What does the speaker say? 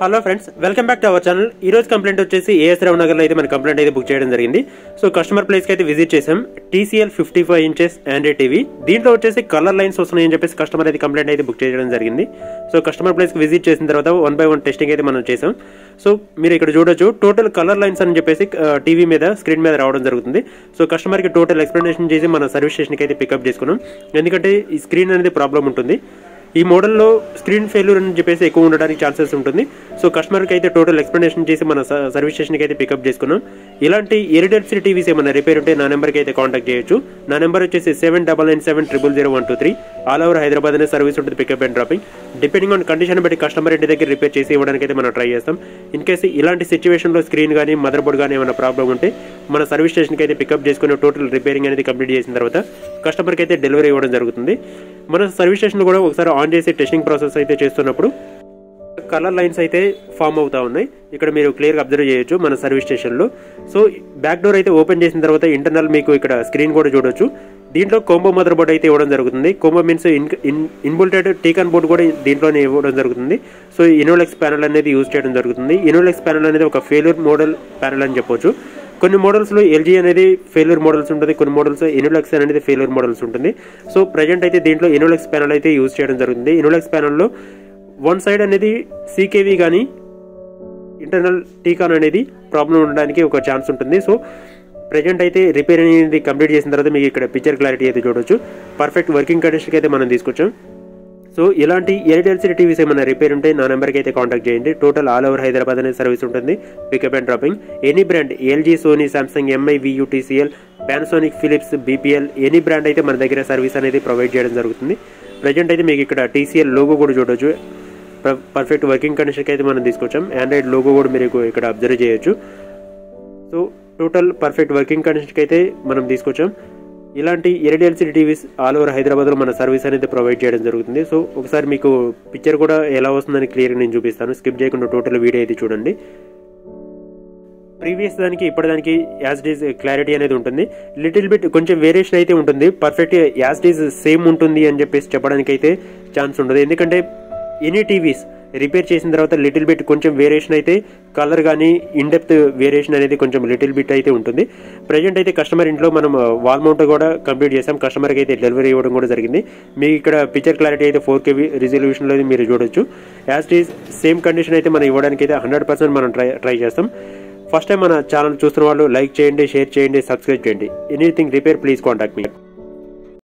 Hello friends, welcome back to our channel. ఈ రోజు complaint వచ్చేసి ఏఎస్ రావు నగర్ లో అయితే మన కంప్లైంట్ అయితే బుక్ చేయడం జరిగింది. సో కస్టమర్ ప్లేస్ కి అయితే విజిట్ చేసాం. TCL 55 ఇంచెస్ ఆండ్రాయిడ్ టీవీ, దీంట్లో వచ్చేసి కలర్ లైన్స్ వస్తున్నాయని చెప్పేసి కస్టమర్ అయితే కంప్లైంట్ అయితే బుక్ చేయడం జరిగింది. సో కస్టమర్ ప్లేస్ కి విజిట్ చేసిన తర్వాత 1 by 1 టెస్టింగ్ అయితే మనం చేసాం. సో మీరు ఇక్కడ చూడొచ్చు, టోటల్ కలర్ లైన్స్ అని చెప్పేసి టీవీ మీద స్క్రీన్ మీద రావడం జరుగుతుంది. సో కస్టమర్ కి టోటల్ ఎక్స్ప్లెనేషన్ చేసి మన సర్వీస్ స్టేషన్ కి అయితే పికప్ చేసుకున్నాం. ఎందుకంటే ఈ స్క్రీన్ అనేది ప్రాబ్లం ఉంటుంది. ఈ మోడల్లో స్క్రీన్ ఫెయిల్యూర్ అని చెప్పేసి ఎక్కువ ఉండడానికి ఛాన్సెస్ ఉంటుంది. సో కస్టమర్కి అయితే టోటల్ ఎక్స్ప్లెనేషన్ చేసి మన సర్వీస్ స్టేషన్కి అయితే పికప్ చేసుకున్నాం. ఇలాంటి ఎల్సిడి టీవీస్ ఏమైనా రిపేర్ ఉంటే నా నెంబర్కి అయితే కాంటాక్ట్ చేయొచ్చు. నా నెంబర్ వచ్చేసి 7997000123. ఆల్ ఓవర్ హైదరాబాద్ అనే సర్వీస్ ఉంటుంది, pickup and dropping. Depending on condition బట్టి కస్టమర్ ఇంటి దగ్గర రిపేర్ చేసి ఇవ్వడానికి అయితే మనం ట్రై చేస్తాం. ఇన్ కేసు ఇలాంటి సిచ్యువేషన్లో స్క్రీన్ కానీ మదర్ బోర్డ్ కానీ ఏమైనా ప్రాబ్లం ఉంటే మన సర్వీస్ స్టేషన్కి అయితే పికప్ చేసుకుని టోటల్ రిపేరింగ్ అనేది కంప్లీట్ చేసిన తర్వాత కస్టమర్కి అయితే డెలివరీ ఇవ్వడం జరుగుతుంది. మన సర్వీస్ స్టేషన్లో కూడా ఒకసారి ఆన్ చేసి టెస్టింగ్ ప్రాసెస్ అయితే చేస్తున్నప్పుడు కలర్ లైన్స్ అయితే ఫామ్ అవుతా ఉన్నాయి. ఇక్కడ మీరు క్లియర్గా అబ్జర్వ్ చేయొచ్చు మన సర్వీస్ స్టేషన్లో. సో బ్యాక్ డోర్ అయితే ఓపెన్ చేసిన తర్వాత ఇంటర్నల్ మీకు ఇక్కడ స్క్రీన్ కూడా చూడొచ్చు. దీంట్లో కోంబో మదర్ బోర్డ్ అయితే ఇవ్వడం జరుగుతుంది. కోంబో మీన్స్ ఇన్బుల్టెడ్ టీకాన్ బోర్డ్ కూడా దీంట్లోనే ఇవ్వడం జరుగుతుంది. సో ఇనోలెక్స్ ప్యానల్ అనేది యూజ్ చేయడం జరుగుతుంది. ఇనోలెక్స్ ప్యానల్ అనేది ఒక ఫెయిల్యూర్ మోడల్ ప్యానల్ అని చెప్పొచ్చు. కొన్ని మోడల్స్లో LG అనేది ఫెయిల్యూర్ మోడల్స్ ఉంటుంది, కొన్ని మోడల్స్ ఇనోలెక్స్ అనేది ఫెయిల్యూర్ మోడల్స్ ఉంటుంది. సో ప్రజెంట్ అయితే దీంట్లో ఇనోలెక్స్ ప్యానల్ అయితే యూజ్ చేయడం జరుగుతుంది. ఇనోలెక్స్ ప్యానల్లో వన్ సైడ్ అనేది CKV కానీ ఇంటర్నల్ టీకాన్ అనేది ప్రాబ్లం ఉండడానికి ఒక ఛాన్స్ ఉంటుంది. సో ప్రజెంట్ అయితే రిపేర్ అనేది కంప్లీట్ చేసిన తర్వాత మీకు ఇక్కడ పిక్చర్ క్లారిటీ అయితే చూడొచ్చు. పర్ఫెక్ట్ వర్కింగ్ కండిషన్కి అయితే మనం తీసుకొచ్చాం. సో ఇలాంటి ఎల్సిడి టీవీస్ ఏమైనా రిపేర్ ఉంటే నా నెంబర్కి అయితే కాంటాక్ట్ చేయండి. టోటల్ ఆల్ ఓవర్ హైదరాబాద్ అనే సర్వీస్ ఉంటుంది, pickup and dropping. Any brand LG, Sony, Samsung, MI, VU, TCL, Panasonic, Philips, BPL any brand అయితే మన దగ్గర సర్వీస్ అనేది ప్రొవైడ్ చేయడం జరుగుతుంది. ప్రజెంట్ అయితే మీకు ఇక్కడ TCL లోగో కూడా చూడొచ్చు. పర్ఫెక్ట్ వర్కింగ్ కండిషన్కి అయితే మనం తీసుకొచ్చాం. ఆండ్రాయిడ్ లోగో కూడా మీరు ఇక్కడ అబ్జర్వ్ చేయొచ్చు. సో టోటల్ పర్ఫెక్ట్ వర్కింగ్ కండిషన్కి అయితే మనం తీసుకొచ్చాం. ఇలాంటి ఎల్సిడి టీవీస్ ఆల్ ఓవర్ హైదరాబాద్లో మన సర్వీస్ అనేది ప్రొవైడ్ చేయడం జరుగుతుంది. సో ఒకసారి మీకు పిక్చర్ కూడా ఎలా వస్తుందని క్లియర్గా నేను చూపిస్తాను. స్కిప్ చేయకుండా టోటల్ వీడియో అయితే చూడండి. ప్రీవియస్ దానికి ఇప్పటిదానికి యాజ్ ఇట్ ఈజ్ క్లారిటీ అనేది ఉంటుంది. లిటిల్ బిట్ కొంచెం వేరియేషన్ అయితే ఉంటుంది. Perfect as it is same ఉంటుంది అని చెప్పేసి చెప్పడానికి అయితే ఛాన్స్ ఉండదు. ఎందుకంటే ఎనీ టీవీస్ రిపేర్ చేసిన తర్వాత లిటిల్ బిట్ కొంచెం వేరియేషన్ అయితే, కలర్ కానీ ఇన్డెప్త్ వేరియేషన్ అనేది కొంచెం లిటిల్ బిట్ అయితే ఉంటుంది. ప్రజెంట్ అయితే కస్టమర్ ఇంట్లో మనం వాల్ మౌంట్ కూడా కంప్లీట్ చేసాం. కస్టమర్కి అయితే డెలివరీ ఇవ్వడం కూడా జరిగింది. మీకు ఇక్కడ పిక్చర్ క్లారిటీ అయితే 4K రిజల్యూషన్లో మీరు చూడొచ్చు. As it is same condition అయితే మనం ఇవ్వడానికి అయితే 100% మనం ట్రై చేస్తాం. ఫస్ట్ టైం మన ఛానల్ చూస్తున్న వాళ్ళు లైక్ చేయండి, షేర్ చేయండి, సబ్స్క్రైబ్ చేయండి. Anything repair please contact me.